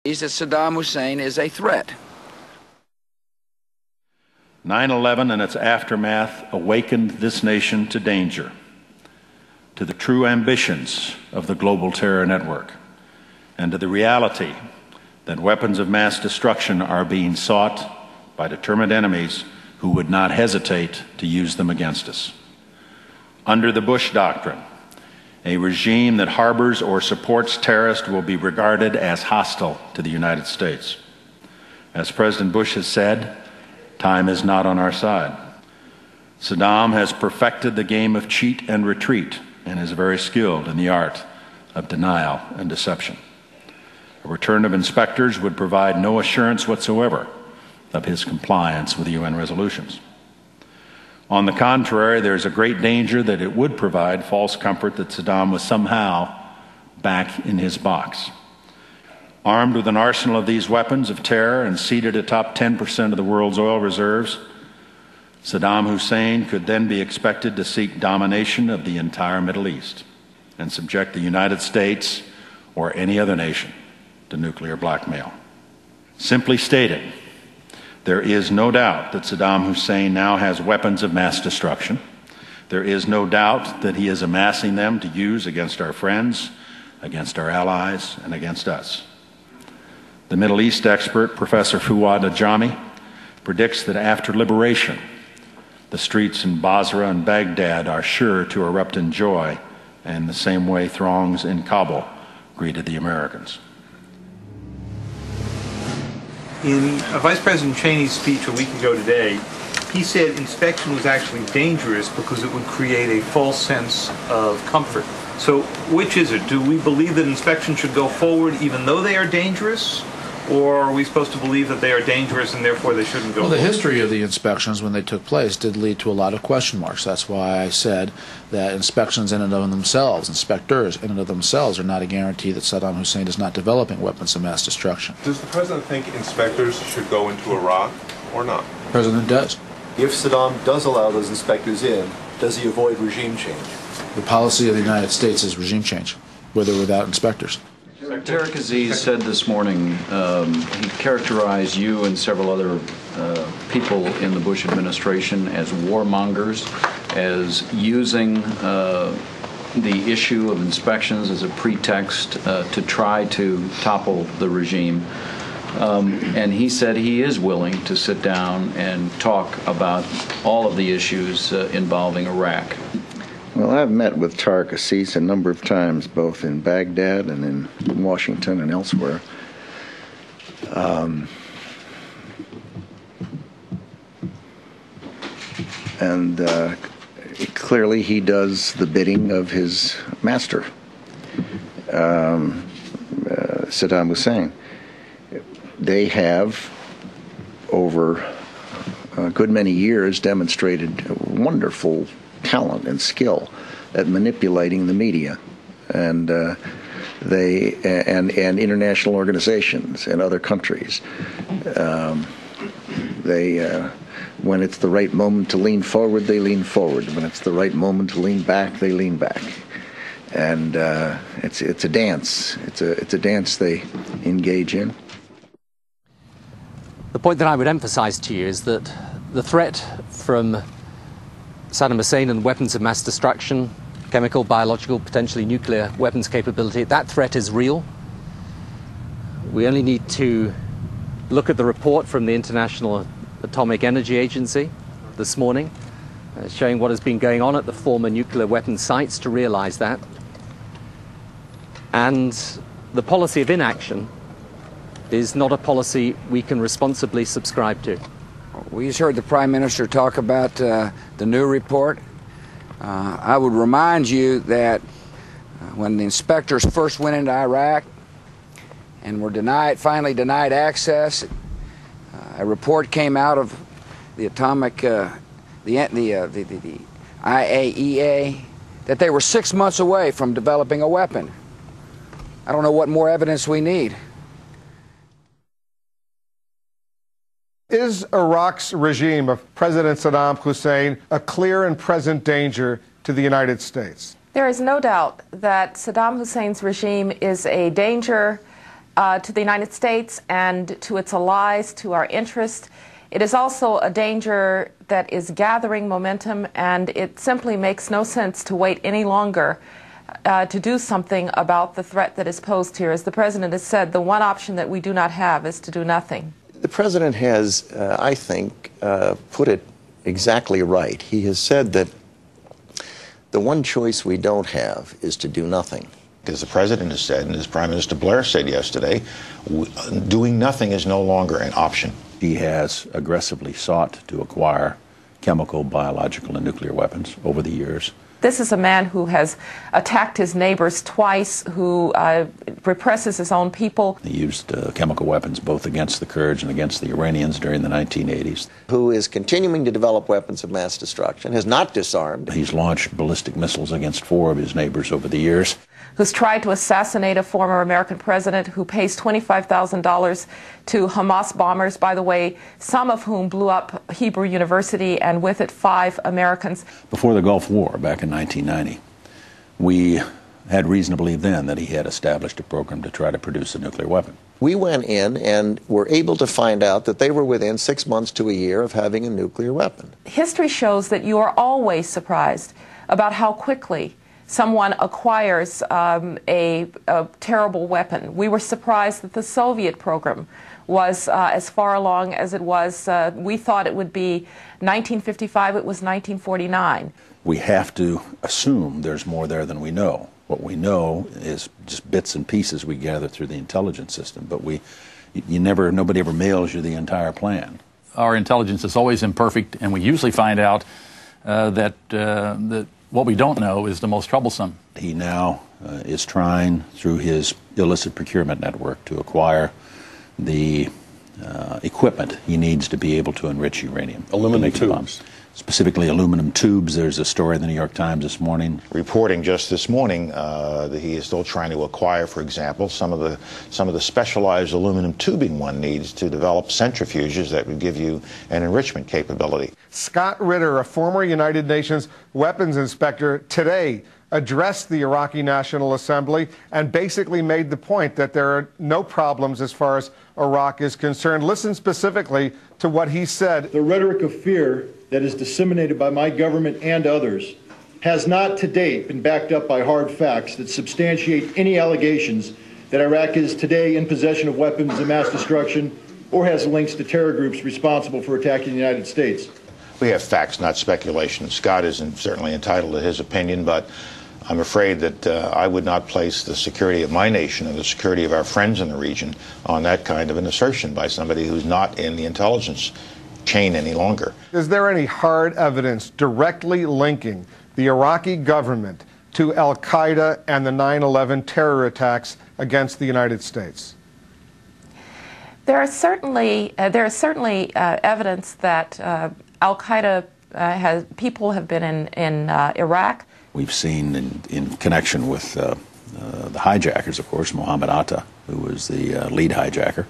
That Saddam Hussein is a threat. 9/11 and its aftermath awakened this nation to danger, to the true ambitions of the global terror network, and to the reality that weapons of mass destruction are being sought by determined enemies who would not hesitate to use them against us. Under the Bush Doctrine, a regime that harbors or supports terrorists will be regarded as hostile to the United States. As President Bush has said, time is not on our side. Saddam has perfected the game of cheat and retreat and is very skilled in the art of denial and deception. A return of inspectors would provide no assurance whatsoever of his compliance with UN resolutions. On the contrary, there is a great danger that it would provide false comfort that Saddam was somehow back in his box. Armed with an arsenal of these weapons of terror and seated atop 10% of the world's oil reserves, Saddam Hussein could then be expected to seek domination of the entire Middle East and subject the United States or any other nation to nuclear blackmail. Simply stated, there is no doubt that Saddam Hussein now has weapons of mass destruction. There is no doubt that he is amassing them to use against our friends, against our allies, and against us. The Middle East expert, Professor Fuad Ajami, predicts that after liberation, the streets in Basra and Baghdad are sure to erupt in joy, in the same way throngs in Kabul greeted the Americans. In Vice President Cheney's speech a week ago today, he said inspection was actually dangerous because it would create a false sense of comfort. So which is it? Do we believe that inspection should go forward even though they are dangerous? Or are we supposed to believe that they are dangerous and therefore they shouldn't go forward? Well, the history of the inspections when they took place did lead to a lot of question marks. That's why I said that inspections in and of themselves, inspectors in and of themselves, are not a guarantee that Saddam Hussein is not developing weapons of mass destruction. Does the President think inspectors should go into Iraq or not? The President does. If Saddam does allow those inspectors in, does he avoid regime change? The policy of the United States is regime change, with or without inspectors. Tariq Aziz said this morning, he characterized you and several other people in the Bush administration as warmongers, as using the issue of inspections as a pretext to try to topple the regime. And he said he is willing to sit down and talk about all of the issues involving Iraq. Well, I've met with Tariq Aziz a number of times, both in Baghdad and in Washington and elsewhere. Clearly he does the bidding of his master, Saddam Hussein. They have, over a good many years, demonstrated wonderful talent and skill at manipulating the media and international organizations and other countries. When it's the right moment to lean forward, they lean forward. When it's the right moment to lean back, they lean back. And it's a dance. It's a dance they engage in. The point that I would emphasize to you is that the threat from Saddam Hussein and weapons of mass destruction, chemical, biological, potentially nuclear weapons capability, that threat is real. We only need to look at the report from the International Atomic Energy Agency this morning, showing what has been going on at the former nuclear weapons sites to realize that. And the policy of inaction is not a policy we can responsibly subscribe to. We just heard the Prime Minister talk about the new report. I would remind you that when the inspectors first went into Iraq and were finally denied access, a report came out of the IAEA that they were 6 months away from developing a weapon. I don't know what more evidence we need. Is Iraq's regime of President Saddam Hussein a clear and present danger to the United States? There is no doubt that Saddam Hussein's regime is a danger to the United States and to its allies, to our interest. It is also a danger that is gathering momentum, and it simply makes no sense to wait any longer to do something about the threat that is posed here. As the President has said, the one option that we do not have is to do nothing. The President has, I think, put it exactly right. He has said that the one choice we don't have is to do nothing. As the President has said, and as Prime Minister Blair said yesterday, doing nothing is no longer an option. He has aggressively sought to acquire chemical, biological, and nuclear weapons over the years. This is a man who has attacked his neighbors twice, who represses his own people. He used chemical weapons both against the Kurds and against the Iranians during the 1980s. Who is continuing to develop weapons of mass destruction, has not disarmed. He's launched ballistic missiles against 4 of his neighbors over the years. Who's tried to assassinate a former American president, who pays $25,000 to Hamas bombers, by the way, some of whom blew up Hebrew University, and with it 5 Americans. Before the Gulf War, back in 1990, we had reason to believe then that he had established a program to try to produce a nuclear weapon. We went in and were able to find out that they were within 6 months to a year of having a nuclear weapon. History shows that you are always surprised about how quickly someone acquires a terrible weapon. We were surprised that the Soviet program was as far along as it was. We thought it would be 1955, it was 1949. We have to assume there's more there than we know. What we know is just bits and pieces we gather through the intelligence system, but nobody ever mails you the entire plan. Our intelligence is always imperfect, and we usually find out that what we don't know is the most troublesome. He now is trying, through his illicit procurement network, to acquire the equipment he needs to be able to enrich uranium. Aluminum tubes. Specifically aluminum tubes. There's a story in the New York Times this morning. Reporting just this morning that he is still trying to acquire, for example, some of the specialized aluminum tubing one needs to develop centrifuges that would give you an enrichment capability. Scott Ritter, a former United Nations weapons inspector, today addressed the Iraqi National Assembly and basically made the point that there are no problems as far as Iraq is concerned. Listen specifically to what he said. The rhetoric of fear that is disseminated by my government and others has not to date been backed up by hard facts that substantiate any allegations that Iraq is today in possession of weapons of mass destruction or has links to terror groups responsible for attacking the United States. We have facts, not speculation. Scott is certainly entitled to his opinion, but I'm afraid that I would not place the security of my nation and the security of our friends in the region on that kind of an assertion by somebody who's not in the intelligence chain any longer. Is there any hard evidence directly linking the Iraqi government to al-Qaeda and the 9/11 terror attacks against the United States? There is certainly evidence that al-Qaeda people have been in Iraq. We've seen in connection with the hijackers, of course, Mohammed Atta, who was the lead hijacker,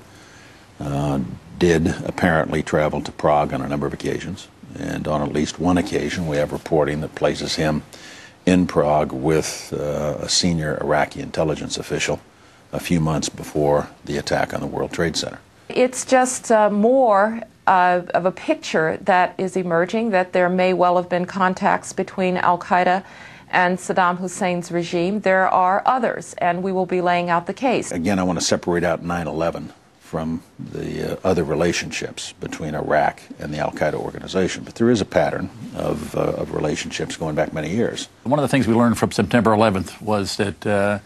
did apparently travel to Prague on a number of occasions. And on at least one occasion, we have reporting that places him in Prague with a senior Iraqi intelligence official a few months before the attack on the World Trade Center. It's just more of a picture that is emerging, that there may well have been contacts between al-Qaeda and Saddam Hussein's regime. There are others, and we will be laying out the case. Again, I want to separate out 9/11 from the other relationships between Iraq and the al-Qaeda organization. But there is a pattern of relationships going back many years. One of the things we learned from September 11th was that the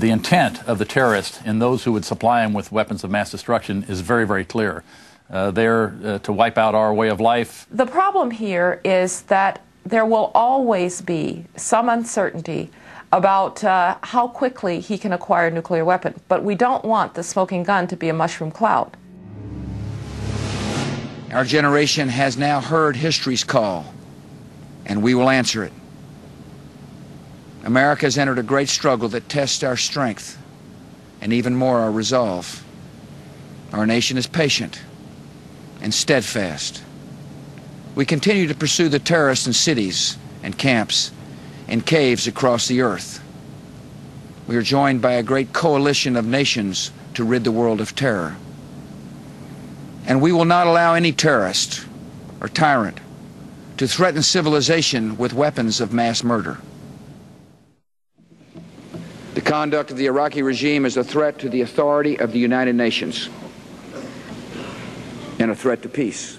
intent of the terrorists and those who would supply them with weapons of mass destruction is very, very clear. They're to wipe out our way of life. The problem here is that there will always be some uncertainty about how quickly he can acquire a nuclear weapon. But we don't want the smoking gun to be a mushroom cloud. Our generation has now heard history's call, and we will answer it. America has entered a great struggle that tests our strength and even more our resolve. Our nation is patient and steadfast. We continue to pursue the terrorists in cities and camps and caves across the earth. We are joined by a great coalition of nations to rid the world of terror. And we will not allow any terrorist or tyrant to threaten civilization with weapons of mass murder. The conduct of the Iraqi regime is a threat to the authority of the United Nations and a threat to peace.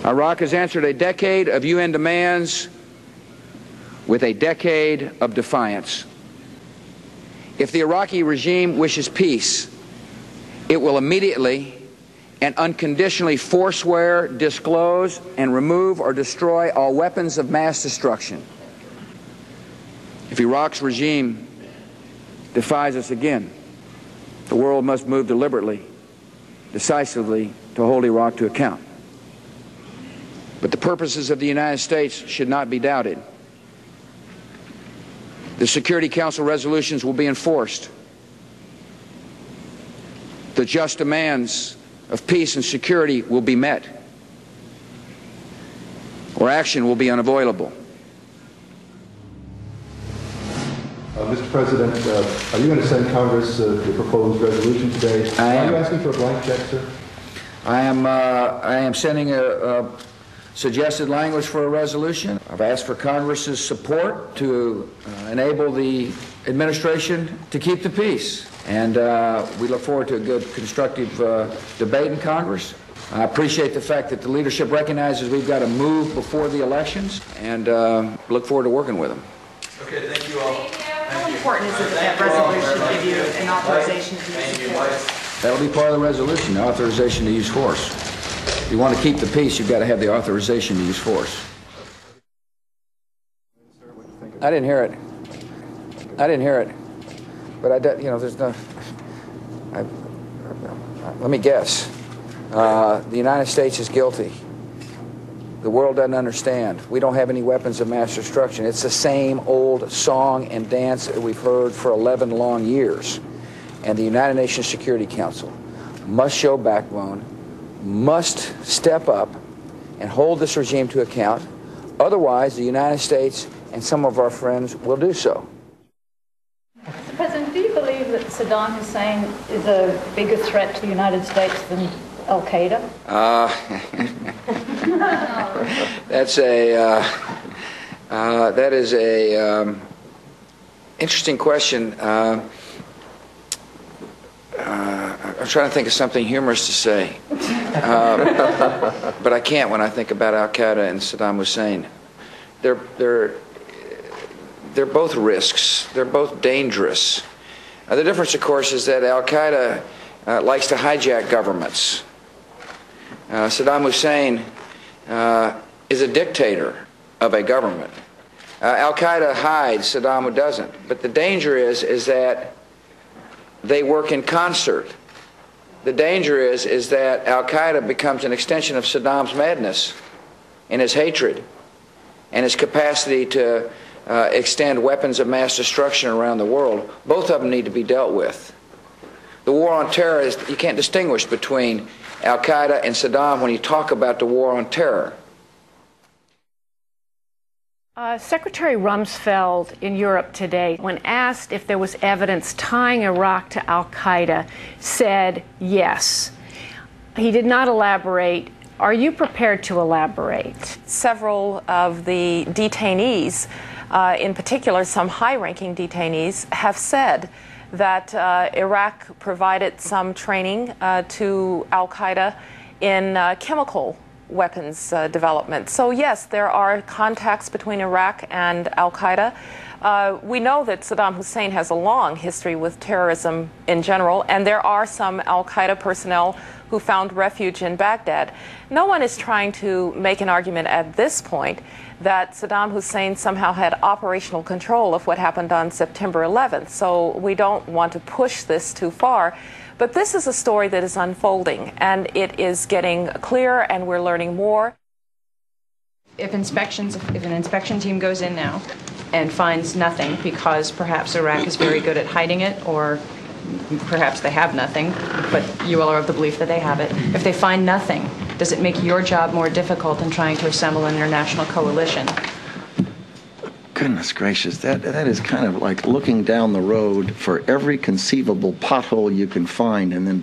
Iraq has answered a decade of UN demands with a decade of defiance. If the Iraqi regime wishes peace, it will immediately and unconditionally forswear, disclose, and remove or destroy all weapons of mass destruction. If Iraq's regime defies us again, the world must move deliberately, decisively to hold Iraq to account. But the purposes of the United States should not be doubted. The Security Council resolutions will be enforced. The just demands of peace and security will be met, or action will be unavoidable. Mr. President, are you going to send Congress the proposed resolution today? I am. Are you asking for a blank check, sir? I am sending a suggested language for a resolution. I've asked for Congress's support to enable the administration to keep the peace. And we look forward to a good, constructive debate in Congress. I appreciate the fact that the leadership recognizes we've got to move before the elections, and look forward to working with them. Okay, thank you all. How important is it that resolution give you an authorization to use force? That'll be part of the resolution, the authorization to use force. If you want to keep the peace, you've got to have the authorization to use force. I didn't hear it. I didn't hear it. But there's no. Let me guess. The United States is guilty. The world doesn't understand. We don't have any weapons of mass destruction. It's the same old song and dance that we've heard for 11 long years. And the United Nations Security Council must show backbone, must step up and hold this regime to account. Otherwise, the United States and some of our friends will do so. Mr. President, do you believe that Saddam Hussein is a bigger threat to the United States than Al-Qaeda? That is a interesting question. I'm trying to think of something humorous to say, but I can't when I think about Al-Qaeda and Saddam Hussein. They're both risks. They're both dangerous. The difference, of course, is that Al-Qaeda likes to hijack governments. Saddam Hussein is a dictator of a government. Al-Qaeda hides, Saddam doesn't. But the danger is that they work in concert. The danger is that Al-Qaeda becomes an extension of Saddam's madness and his hatred and his capacity to extend weapons of mass destruction around the world. Both of them need to be dealt with. The war on terror you can't distinguish between Al-Qaeda and Saddam when you talk about the war on terror. Secretary Rumsfeld in Europe today, when asked if there was evidence tying Iraq to Al-Qaeda, said yes. He did not elaborate. Are you prepared to elaborate? Several of the detainees, in particular some high-ranking detainees, have said that Iraq provided some training to Al-Qaeda in chemical weapons development. So yes, there are contacts between Iraq and Al-Qaeda. We know that Saddam Hussein has a long history with terrorism in general, and there are some Al-Qaeda personnel who found refuge in Baghdad. No one is trying to make an argument at this point that Saddam Hussein somehow had operational control of what happened on September 11th. So we don't want to push this too far. But this is a story that is unfolding, and it is getting clearer, and we're learning more. If an inspection team goes in now and finds nothing because perhaps Iraq is very good at hiding it, or perhaps they have nothing, but you all are of the belief that they have it. If they find nothing, does it make your job more difficult in trying to assemble an international coalition? Goodness gracious, that is kind of like looking down the road for every conceivable pothole you can find and then